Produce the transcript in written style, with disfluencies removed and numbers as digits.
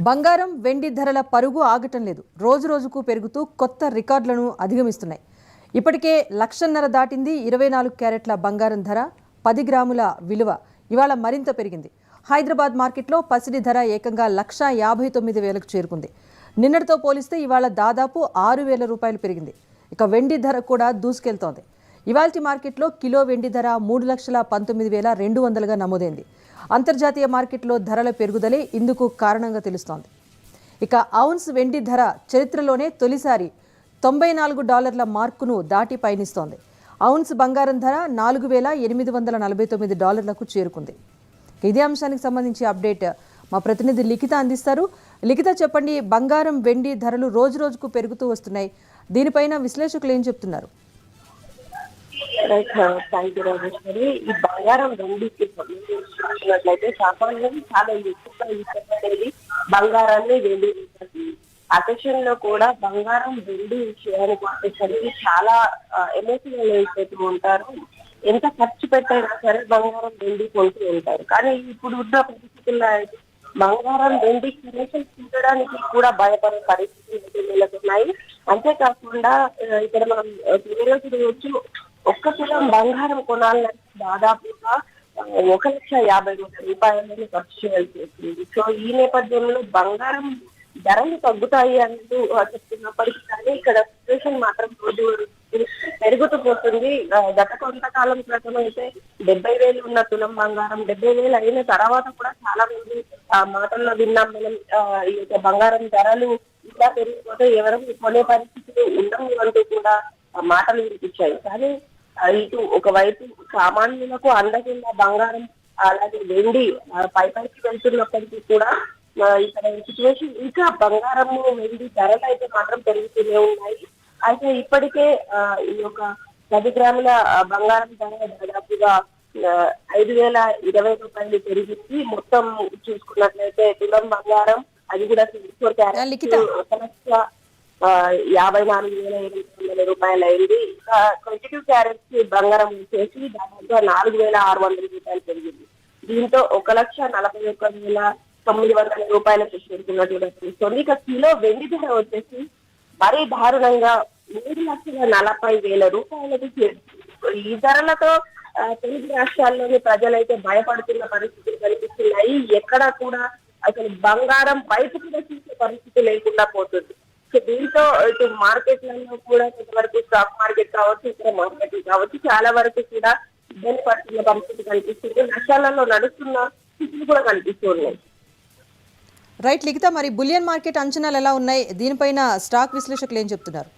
బంగారం వెండి ధరల పరుగు ఆగటం లేదు. రోజు రోజుకు పెరుగుతూ కొత్త రికార్డులను అధిగమిస్తున్నాయి. ఇప్పటికే 1,50,000 దాటింది. 24 క్యారెట్ల బంగారం ధర, 10 గ్రాముల విలువ ఇవాళ మరింత పెరిగింది. హైదరాబాద్ మార్కెట్లో పసిడి ధర ఏకంగా 1,59,000కు చేరుకుంది. నిన్నటితో పోలిస్తే ఇవాళ దాదాపు 6,000 రూపాయలు పెరిగింది. ఇక వెండి ధర కూడా దూసుకెళ్తోంది. ఇవాల్టి మార్కెట్లో కిలో వెండి ధర 3,19,200గా నమోదైంది. అంతర్జాతీయ మార్కెట్లో ధరల పెరుగుదలే ఇందుకు కారణంగా తెలుస్తోంది. ఇక ఔన్స్ వెండి ధర చరిత్రలోనే తొలిసారి $94 మార్కును దాటి పయనిస్తోంది. ఔన్స్ బంగారం ధర $4,849కు చేరుకుంది. ఇదే అంశానికి సంబంధించి అప్డేట్ మా ప్రతినిధి లిఖిత అందిస్తారు. లిఖిత, చెప్పండి, బంగారం వెండి ధరలు రోజు రోజుకు పెరుగుతూ వస్తున్నాయి. దీనిపైన విశ్లేషకులు ఏం చెప్తున్నారు? Thank you Rajeshwari. ఈ బంగారం వెండికి చూసినట్లయితే సామాన్యం చాలా ఎక్కువగా ఇష్టపడేది బంగారాన్ని వెండి. అకేషన్ లో కూడా బంగారం వెండి విషయానికి వచ్చేసరికి చాలా ఎమోషనల్ అయిపోతూ ఉంటారు. ఎంత ఖర్చు పెట్టైనా సరే బంగారం వెండి కొంటూ ఉంటారు. కానీ ఇప్పుడు ఉన్న పరిస్థితుల్లో బంగారం వెండి కనెక్షన్ చూడడానికి కూడా భయపడే పరిస్థితులు నెలకొన్నాయి. అంతేకాకుండా ఇక్కడ మనం చూడవచ్చు, 1 తులం బంగారం కొనాలంటే దాదాపుగా 1,50,000 రూపాయలని ఖర్చు చేయాల్సి వస్తుంది. సో ఈ నేపథ్యంలో బంగారం ధరలు తగ్గుతాయి అంటూ చెప్తున్నప్పటికీ కానీ ఇక్కడ సిచ్యువేషన్ మాత్రం రోజు పెరుగుతూ పోతుంది. గత కొంతకాలం క్రితం అయితే 70,000 ఉన్న తులం బంగారం 70,000 అయిన తర్వాత కూడా చాలా మంది మాటల్లో విన్నాం మనం. ఈ యొక్క బంగారం ధరలు ఇలా పెరిగిపోతే ఎవరు కొనే పరిస్థితులు ఉండవు అంటూ కూడా మాటలు వినిపించాయి. కానీ ఇటు ఒకవైపు సామాన్యులకు అందకుండా బంగారం అలాగే వెండి పైకి వెళ్తున్నప్పటికీ కూడా ఇక్కడ సిచ్యువేషన్ ఇంకా బంగారము వెండి ధరలు అయితే మాత్రం పెరుగుతూనే ఉన్నాయి. అయితే ఇప్పటికే ఈ యొక్క 10 గ్రాముల బంగారం ధర దాదాపుగా 5,020 రూపాయలు పెరిగింది. మొత్తం చూసుకున్నట్లయితే తులం బంగారం అది కూడా 24 క్యారెట్ 54,800 రూపాయలు అయింది. ఇంకా 22 క్యారెట్స్ బంగారం వచ్చేసి దాదాపుగా 4,600 రూపాయలు పెరిగింది. దీంతో 1,41,900 రూపాయలకు చేరుకున్నట్టుగా తెలుస్తుంది. ఇక కిలో వెండి ధర వచ్చేసి మరీ దారుణంగా 3,40,000 రూపాయలకు చేరుకుంది. ఈ ధరలతో తెలుగు రాష్ట్రాల్లోని ప్రజలైతే భయపడుతున్న పరిస్థితులు కనిపిస్తున్నాయి. ఎక్కడా కూడా అసలు బంగారం బయట కూడా చూసే పరిస్థితి లేకుండా పోతుంది. సో దీంతో ఇటు మార్కెట్లలో కూడా కొంతవరకు స్టాక్ మార్కెట్ కావచ్చు, ఇతర మార్కెట్లు కావచ్చు, చాలా వరకు కూడా ఇబ్బంది పడుతున్న పరిస్థితి కనిపిస్తుంది. నష్టాలలో నడుస్తున్న స్థితులు కూడా కనిపిస్తున్నాయి. రైట్ లిఖిత, మరి బులియన్ మార్కెట్ అంచనాలు ఎలా ఉన్నాయి? దీనిపైన స్టాక్ విశ్లేషకులు ఏం చెప్తున్నారు?